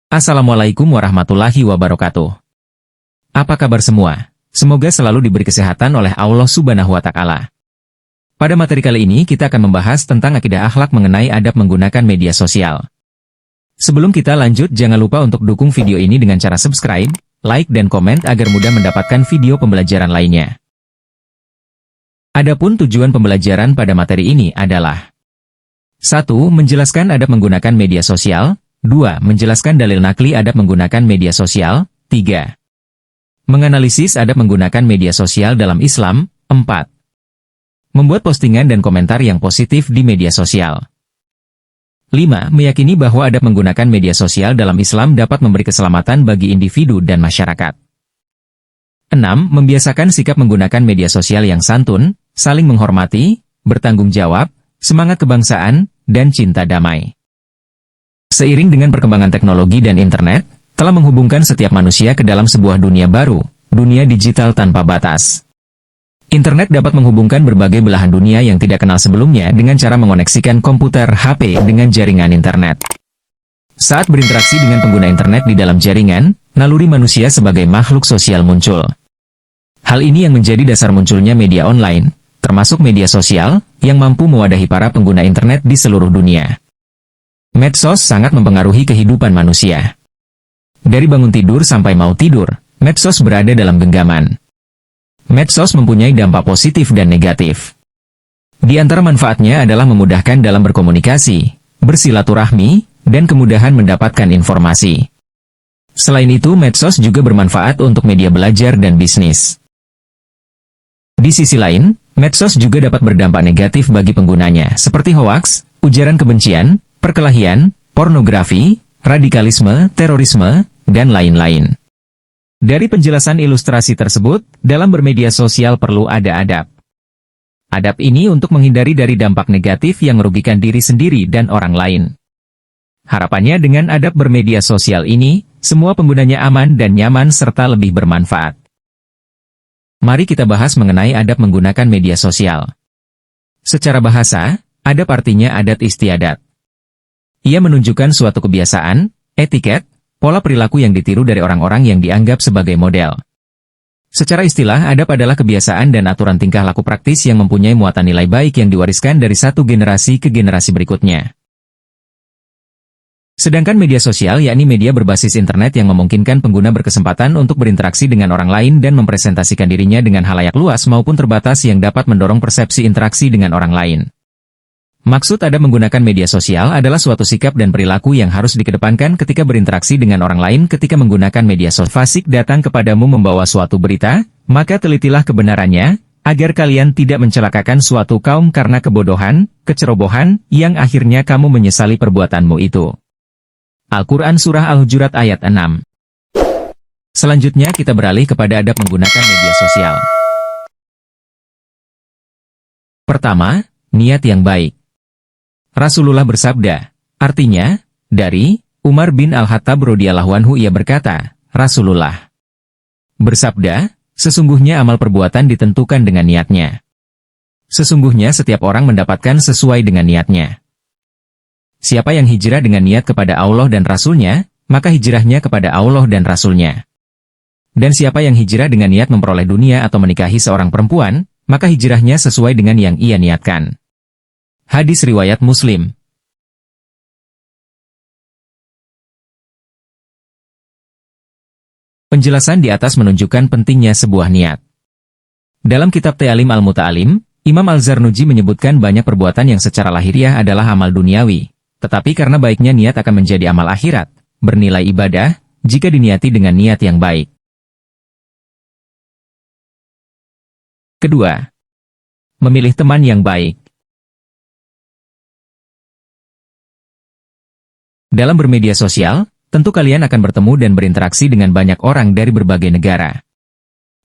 Assalamualaikum warahmatullahi wabarakatuh. Apa kabar semua? Semoga selalu diberi kesehatan oleh Allah Subhanahu wa Ta'ala. Pada materi kali ini kita akan membahas tentang akidah akhlak mengenai adab menggunakan media sosial. Sebelum kita lanjut, jangan lupa untuk dukung video ini dengan cara subscribe, like dan komen agar mudah mendapatkan video pembelajaran lainnya. Adapun tujuan pembelajaran pada materi ini adalah 1. Menjelaskan adab menggunakan media sosial. 2. Menjelaskan dalil nakli adab menggunakan media sosial. 3. Menganalisis adab menggunakan media sosial dalam Islam. 4. Membuat postingan dan komentar yang positif di media sosial. 5. Meyakini bahwa adab menggunakan media sosial dalam Islam dapat memberi keselamatan bagi individu dan masyarakat. 6. Membiasakan sikap menggunakan media sosial yang santun, saling menghormati, bertanggung jawab, semangat kebangsaan, dan cinta damai. Seiring dengan perkembangan teknologi dan internet, telah menghubungkan setiap manusia ke dalam sebuah dunia baru, dunia digital tanpa batas. Internet dapat menghubungkan berbagai belahan dunia yang tidak kenal sebelumnya dengan cara mengoneksikan komputer HP dengan jaringan internet. Saat berinteraksi dengan pengguna internet di dalam jaringan, naluri manusia sebagai makhluk sosial muncul. Hal ini yang menjadi dasar munculnya media online, termasuk media sosial, yang mampu mewadahi para pengguna internet di seluruh dunia. Medsos sangat mempengaruhi kehidupan manusia. Dari bangun tidur sampai mau tidur, medsos berada dalam genggaman. Medsos mempunyai dampak positif dan negatif. Di antara manfaatnya adalah memudahkan dalam berkomunikasi, bersilaturahmi, dan kemudahan mendapatkan informasi. Selain itu, medsos juga bermanfaat untuk media belajar dan bisnis. Di sisi lain, medsos juga dapat berdampak negatif bagi penggunanya, seperti hoaks, ujaran kebencian, perkelahian, pornografi, radikalisme, terorisme, dan lain-lain. Dari penjelasan ilustrasi tersebut, dalam bermedia sosial perlu ada adab. Adab ini untuk menghindari dari dampak negatif yang merugikan diri sendiri dan orang lain. Harapannya dengan adab bermedia sosial ini, semua penggunanya aman dan nyaman serta lebih bermanfaat. Mari kita bahas mengenai adab menggunakan media sosial. Secara bahasa, adab artinya adat istiadat. Ia menunjukkan suatu kebiasaan, etiket, pola perilaku yang ditiru dari orang-orang yang dianggap sebagai model. Secara istilah, adab adalah kebiasaan dan aturan tingkah laku praktis yang mempunyai muatan nilai baik yang diwariskan dari satu generasi ke generasi berikutnya. Sedangkan media sosial yakni media berbasis internet yang memungkinkan pengguna berkesempatan untuk berinteraksi dengan orang lain dan mempresentasikan dirinya dengan halayak luas maupun terbatas yang dapat mendorong persepsi interaksi dengan orang lain. Maksud adab menggunakan media sosial adalah suatu sikap dan perilaku yang harus dikedepankan ketika berinteraksi dengan orang lain ketika menggunakan media sosial. Fasik datang kepadamu membawa suatu berita, maka telitilah kebenarannya, agar kalian tidak mencelakakan suatu kaum karena kebodohan, kecerobohan, yang akhirnya kamu menyesali perbuatanmu itu. Al-Quran Surah Al-Hujurat ayat 6. Selanjutnya kita beralih kepada adab menggunakan media sosial. Pertama, niat yang baik. Rasulullah bersabda, artinya, dari Umar bin Al-Khattab radhiyallahu anhu ia berkata, Rasulullah bersabda, sesungguhnya amal perbuatan ditentukan dengan niatnya. Sesungguhnya setiap orang mendapatkan sesuai dengan niatnya. Siapa yang hijrah dengan niat kepada Allah dan Rasul-Nya, maka hijrahnya kepada Allah dan Rasul-Nya. Dan siapa yang hijrah dengan niat memperoleh dunia atau menikahi seorang perempuan, maka hijrahnya sesuai dengan yang ia niatkan. Hadis riwayat Muslim. Penjelasan di atas menunjukkan pentingnya sebuah niat. Dalam kitab Ta'lim Al-Muta'alim, Imam Al-Zarnuji menyebutkan banyak perbuatan yang secara lahiriah adalah amal duniawi, tetapi karena baiknya niat akan menjadi amal akhirat, bernilai ibadah, jika diniati dengan niat yang baik. Kedua, memilih teman yang baik. Dalam bermedia sosial, tentu kalian akan bertemu dan berinteraksi dengan banyak orang dari berbagai negara.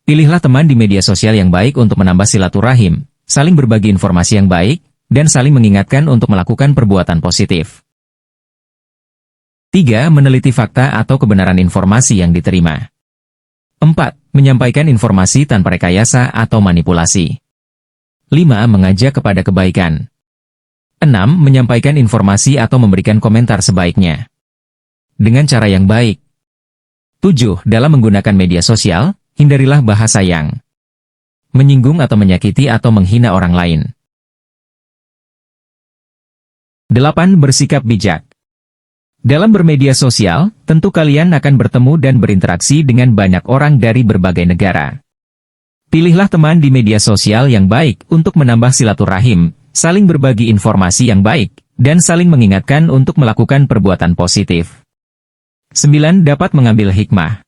Pilihlah teman di media sosial yang baik untuk menambah silaturahim, saling berbagi informasi yang baik, dan saling mengingatkan untuk melakukan perbuatan positif. 3. Meneliti fakta atau kebenaran informasi yang diterima. 4. Menyampaikan informasi tanpa rekayasa atau manipulasi. 5. Mengajak kepada kebaikan. 6. Menyampaikan informasi atau memberikan komentar sebaiknya. dengan cara yang baik. 7. Dalam menggunakan media sosial, hindarilah bahasa yang menyinggung atau menyakiti atau menghina orang lain. 8. Bersikap bijak. Dalam bermedia sosial, tentu kalian akan bertemu dan berinteraksi dengan banyak orang dari berbagai negara. Pilihlah teman di media sosial yang baik untuk menambah silaturahim, saling berbagi informasi yang baik, dan saling mengingatkan untuk melakukan perbuatan positif. 9. Dapat mengambil hikmah.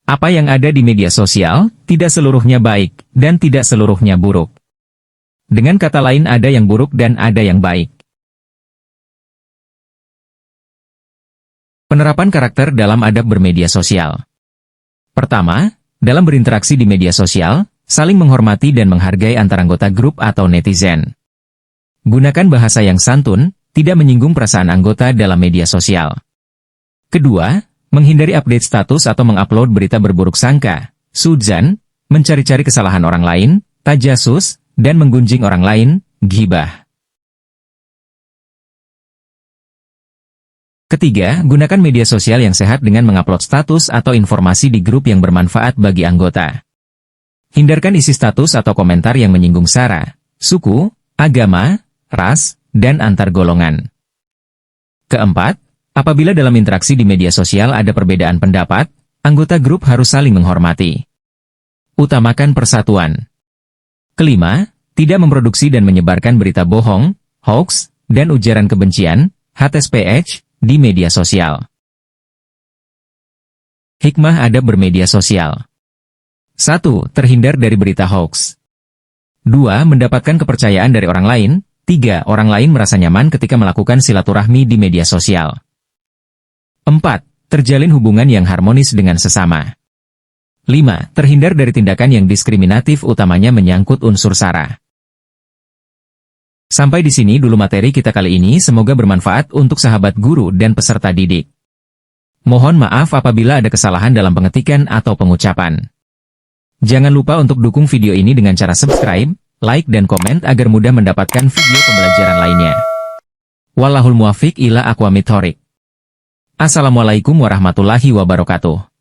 Apa yang ada di media sosial, tidak seluruhnya baik, dan tidak seluruhnya buruk. Dengan kata lain ada yang buruk dan ada yang baik. Penerapan karakter dalam adab bermedia sosial. Pertama, dalam berinteraksi di media sosial, saling menghormati dan menghargai antar anggota grup atau netizen. Gunakan bahasa yang santun, tidak menyinggung perasaan anggota dalam media sosial. Kedua, menghindari update status atau mengupload berita berburuk sangka, sudzan, mencari-cari kesalahan orang lain, tajasus, dan menggunjing orang lain, ghibah. Ketiga, gunakan media sosial yang sehat dengan mengupload status atau informasi di grup yang bermanfaat bagi anggota. Hindarkan isi status atau komentar yang menyinggung sara, suku, agama, ras, dan antar golongan. Keempat, apabila dalam interaksi di media sosial ada perbedaan pendapat, anggota grup harus saling menghormati. Utamakan persatuan. Kelima, tidak memproduksi dan menyebarkan berita bohong, hoax, dan ujaran kebencian, HTSPH, di media sosial. Hikmah adab bermedia sosial. 1. Terhindar dari berita hoax. 2. Mendapatkan kepercayaan dari orang lain. 3. Orang lain merasa nyaman ketika melakukan silaturahmi di media sosial. 4. Terjalin hubungan yang harmonis dengan sesama. 5. Terhindar dari tindakan yang diskriminatif utamanya menyangkut unsur sara. Sampai di sini dulu materi kita kali ini, semoga bermanfaat untuk sahabat guru dan peserta didik. Mohon maaf apabila ada kesalahan dalam pengetikan atau pengucapan. Jangan lupa untuk dukung video ini dengan cara subscribe, like dan komen agar mudah mendapatkan video pembelajaran lainnya. Wallahul muwaffiq ila aqwamit thoriq. Assalamualaikum warahmatullahi wabarakatuh.